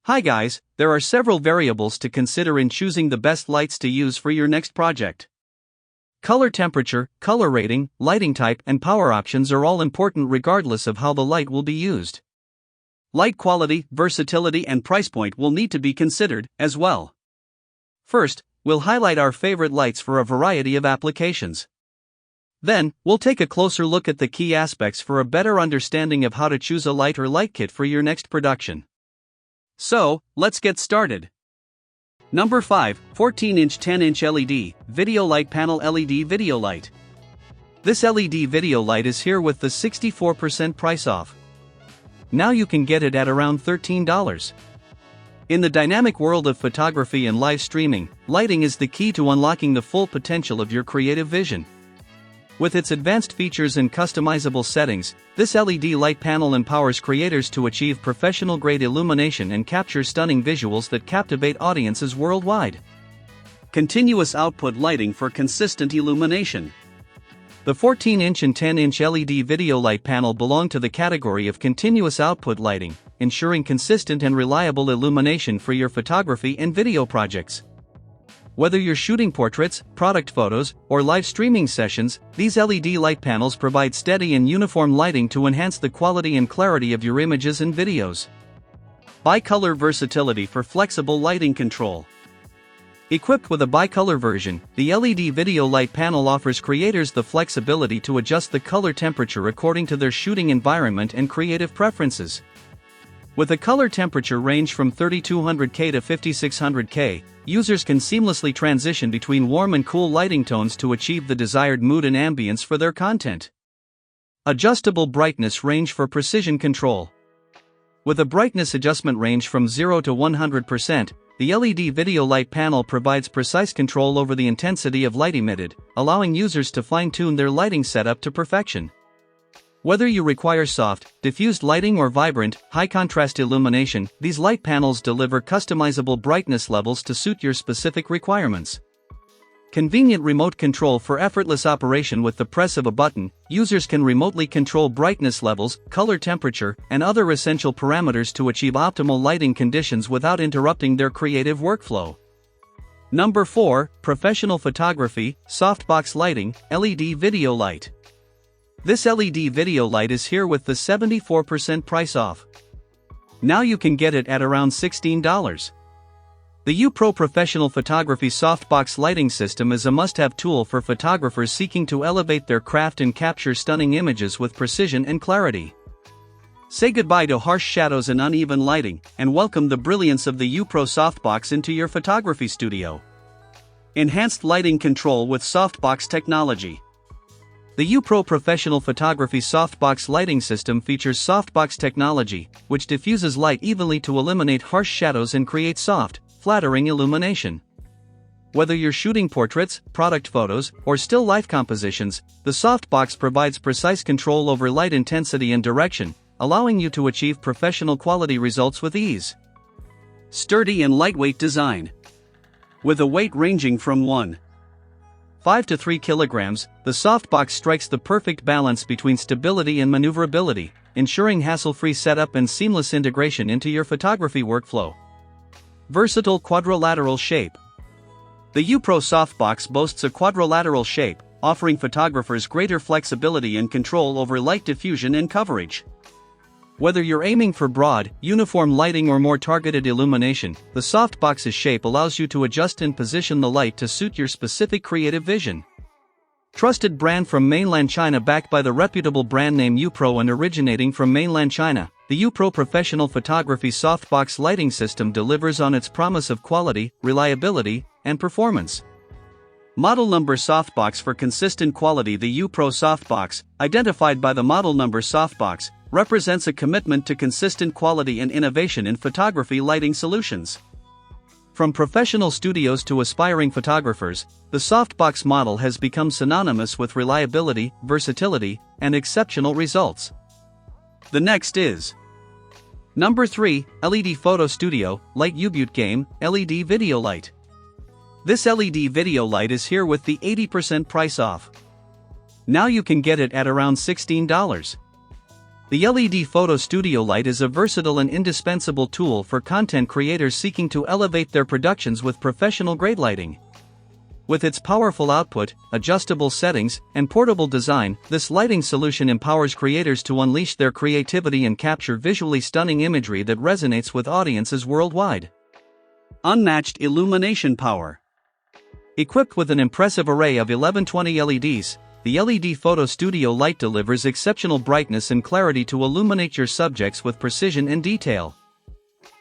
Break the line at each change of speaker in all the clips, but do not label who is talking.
Hi guys, there are several variables to consider in choosing the best lights to use for your next project. Color temperature, color rating, lighting type, and power options are all important regardless of how the light will be used. Light quality, versatility, and price point will need to be considered as well. First, we'll highlight our favorite lights for a variety of applications. Then, we'll take a closer look at the key aspects for a better understanding of how to choose a light or light kit for your next production. So, let's get started. Number 5, 14-inch 10-inch LED, Video Light Panel LED Video Light. This LED video light is here with the 64% price off. Now you can get it at around $13. In the dynamic world of photography and live streaming, lighting is the key to unlocking the full potential of your creative vision. With its advanced features and customizable settings, this LED light panel empowers creators to achieve professional-grade illumination and capture stunning visuals that captivate audiences worldwide. Continuous output lighting for consistent illumination. The 14-inch and 10-inch LED video light panel belong to the category of continuous output lighting, ensuring consistent and reliable illumination for your photography and video projects. Whether you're shooting portraits, product photos, or live streaming sessions, these LED light panels provide steady and uniform lighting to enhance the quality and clarity of your images and videos. Bicolor versatility for flexible lighting control. Equipped with a bicolor version, the LED video light panel offers creators the flexibility to adjust the color temperature according to their shooting environment and creative preferences. With a color temperature range from 3200K to 5600K, users can seamlessly transition between warm and cool lighting tones to achieve the desired mood and ambience for their content. Adjustable brightness range for precision control. With a brightness adjustment range from 0 to 100%, the LED video light panel provides precise control over the intensity of light emitted, allowing users to fine-tune their lighting setup to perfection. Whether you require soft, diffused lighting or vibrant, high-contrast illumination, these light panels deliver customizable brightness levels to suit your specific requirements. Convenient remote control for effortless operation. With the press of a button, users can remotely control brightness levels, color temperature, and other essential parameters to achieve optimal lighting conditions without interrupting their creative workflow. Number 4, Professional Photography, Softbox Lighting, LED Video Light. This LED video light is here with the 74% price off. Now you can get it at around $16. The Youbute Professional Photography Softbox Lighting System is a must-have tool for photographers seeking to elevate their craft and capture stunning images with precision and clarity. Say goodbye to harsh shadows and uneven lighting, and welcome the brilliance of the Youbute Softbox into your photography studio. Enhanced lighting control with softbox technology. The Youbute Professional Photography Softbox Lighting System features softbox technology, which diffuses light evenly to eliminate harsh shadows and create soft, flattering illumination. Whether you're shooting portraits, product photos, or still life compositions, the softbox provides precise control over light intensity and direction, allowing you to achieve professional quality results with ease. Sturdy and lightweight design. With a weight ranging from 1.5 to 3 kilograms, the softbox strikes the perfect balance between stability and maneuverability, ensuring hassle-free setup and seamless integration into your photography workflow. Versatile quadrilateral shape. The Youbute softbox boasts a quadrilateral shape, offering photographers greater flexibility and control over light diffusion and coverage. Whether you're aiming for broad, uniform lighting or more targeted illumination, the softbox's shape allows you to adjust and position the light to suit your specific creative vision. Trusted brand from mainland China, backed by the reputable brand name Youbute and originating from mainland China, the Youbute Professional Photography Softbox Lighting System delivers on its promise of quality, reliability, and performance. Model number softbox for consistent quality. The Youbute softbox, identified by the model number softbox, represents a commitment to consistent quality and innovation in photography lighting solutions. From professional studios to aspiring photographers, the softbox model has become synonymous with reliability, versatility, and exceptional results. The next is Number 3, LED Photo Studio Light Youbute Game LED Video Light. This LED video light is here with the 80% price off. Now you can get it at around $16. The LED Photo Studio Light is a versatile and indispensable tool for content creators seeking to elevate their productions with professional-grade lighting. With its powerful output, adjustable settings, and portable design, this lighting solution empowers creators to unleash their creativity and capture visually stunning imagery that resonates with audiences worldwide. Unmatched illumination power. Equipped with an impressive array of 1120 LEDs, the LED Photo Studio Light delivers exceptional brightness and clarity to illuminate your subjects with precision and detail.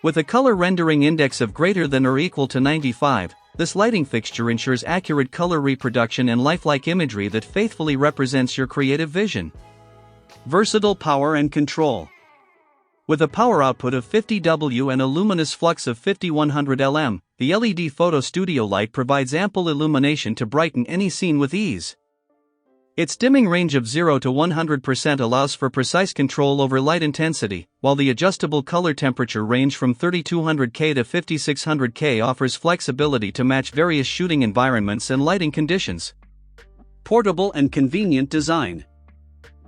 With a color rendering index of greater than or equal to 95, this lighting fixture ensures accurate color reproduction and lifelike imagery that faithfully represents your creative vision. Versatile power and control. With a power output of 50 W and a luminous flux of 5100 lm, the LED Photo Studio Light provides ample illumination to brighten any scene with ease. Its dimming range of 0 to 100% allows for precise control over light intensity, while the adjustable color temperature range from 3200K to 5600K offers flexibility to match various shooting environments and lighting conditions. Portable and convenient design.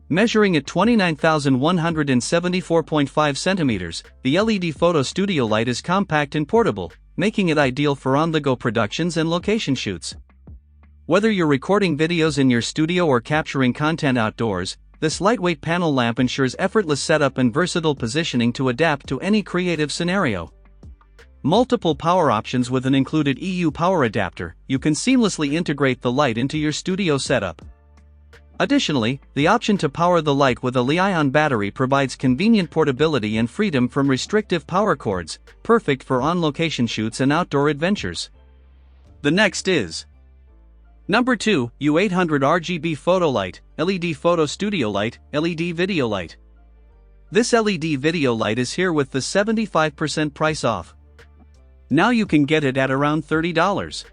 Measuring at 29,174.5 centimeters, the LED Photo Studio Light is compact and portable, making it ideal for on-the-go productions and location shoots. Whether you're recording videos in your studio or capturing content outdoors, this lightweight panel lamp ensures effortless setup and versatile positioning to adapt to any creative scenario. Multiple power options with an included EU power adapter, you can seamlessly integrate the light into your studio setup. Additionally, the option to power the light with a Li-ion battery provides convenient portability and freedom from restrictive power cords, perfect for on-location shoots and outdoor adventures. The next is Number 2, U800 RGB Photo Light, LED Photo Studio Light, LED Video Light. This LED video light is here with the 75% price off. Now you can get it at around $30.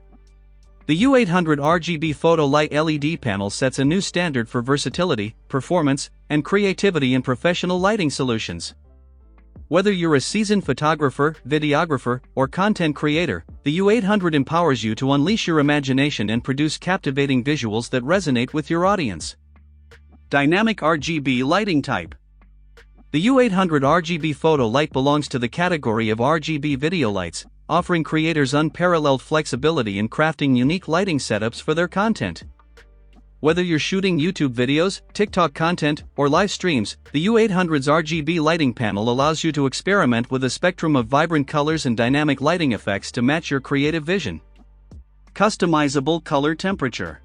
The U800 RGB Photo Light LED panel sets a new standard for versatility, performance, and creativity in professional lighting solutions. Whether you're a seasoned photographer, videographer, or content creator, the U800 empowers you to unleash your imagination and produce captivating visuals that resonate with your audience. Dynamic RGB lighting type. The U800 RGB Photo Light belongs to the category of RGB video lights, offering creators unparalleled flexibility in crafting unique lighting setups for their content. Whether you're shooting YouTube videos, TikTok content, or live streams, the U800's RGB lighting panel allows you to experiment with a spectrum of vibrant colors and dynamic lighting effects to match your creative vision. Customizable color temperature.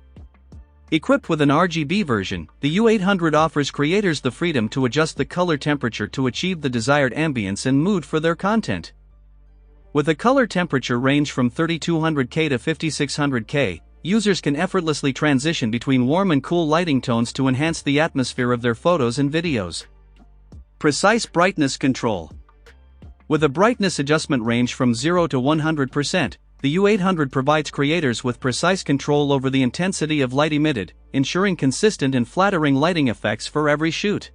Equipped with an RGB version, the U800 offers creators the freedom to adjust the color temperature to achieve the desired ambience and mood for their content. With a color temperature range from 3200K to 5600K, users can effortlessly transition between warm and cool lighting tones to enhance the atmosphere of their photos and videos. Precise brightness control. With a brightness adjustment range from 0 to 100%, the U800 provides creators with precise control over the intensity of light emitted, ensuring consistent and flattering lighting effects for every shoot.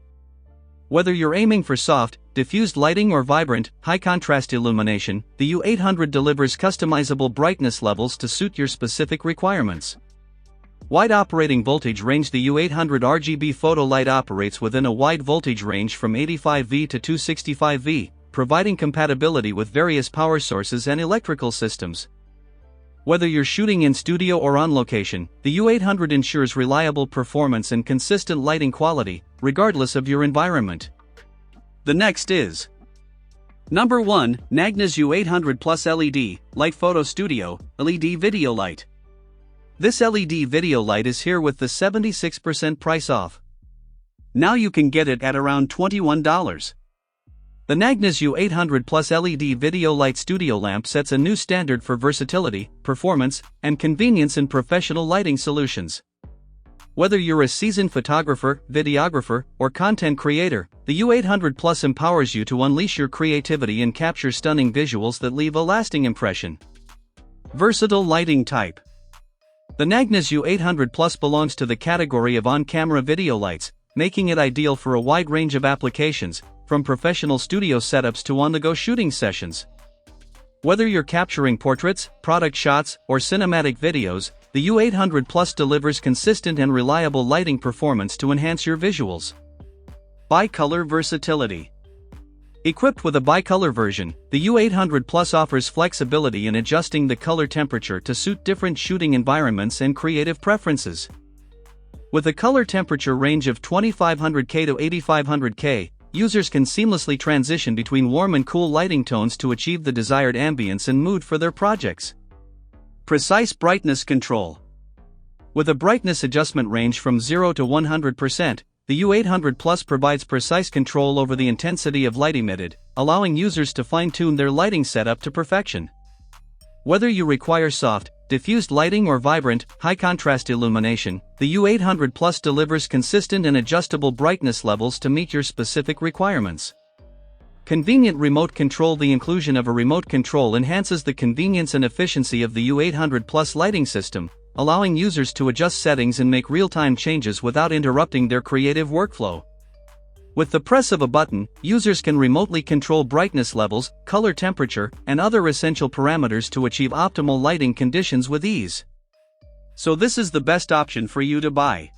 Whether you're aiming for soft, diffused lighting or vibrant, high-contrast illumination, the U800 delivers customizable brightness levels to suit your specific requirements. Wide operating voltage range. The U800 RGB Photo Light operates within a wide voltage range from 85V to 265V, providing compatibility with various power sources and electrical systems. Whether you're shooting in studio or on location, the U800 ensures reliable performance and consistent lighting quality, regardless of your environment. The next is Number 1, Nagnahz U800 Plus LED, Light Photo Studio, LED Video Light. This LED video light is here with the 76% price off. Now you can get it at around $21. The Nagnahz U800 Plus LED Video Light Studio Lamp sets a new standard for versatility, performance, and convenience in professional lighting solutions. Whether you're a seasoned photographer, videographer, or content creator, the U800 Plus empowers you to unleash your creativity and capture stunning visuals that leave a lasting impression. Versatile lighting type. The Nagnahz U800 Plus belongs to the category of on-camera video lights, making it ideal for a wide range of applications, from professional studio setups to on-the-go shooting sessions. Whether you're capturing portraits, product shots, or cinematic videos, the U800 Plus delivers consistent and reliable lighting performance to enhance your visuals. Bicolor versatility. Equipped with a bicolor version, the U800 Plus offers flexibility in adjusting the color temperature to suit different shooting environments and creative preferences. With a color temperature range of 2500K to 8500K, users can seamlessly transition between warm and cool lighting tones to achieve the desired ambience and mood for their projects. Precise brightness control. With a brightness adjustment range from 0 to 100%, the U800 Plus provides precise control over the intensity of light emitted, allowing users to fine-tune their lighting setup to perfection. Whether you require soft, diffused lighting or vibrant, high-contrast illumination, the U800 Plus delivers consistent and adjustable brightness levels to meet your specific requirements. Convenient remote control. The inclusion of a remote control enhances the convenience and efficiency of the U800 Plus lighting system, allowing users to adjust settings and make real-time changes without interrupting their creative workflow. With the press of a button, users can remotely control brightness levels, color temperature, and other essential parameters to achieve optimal lighting conditions with ease. So this is the best option for you to buy.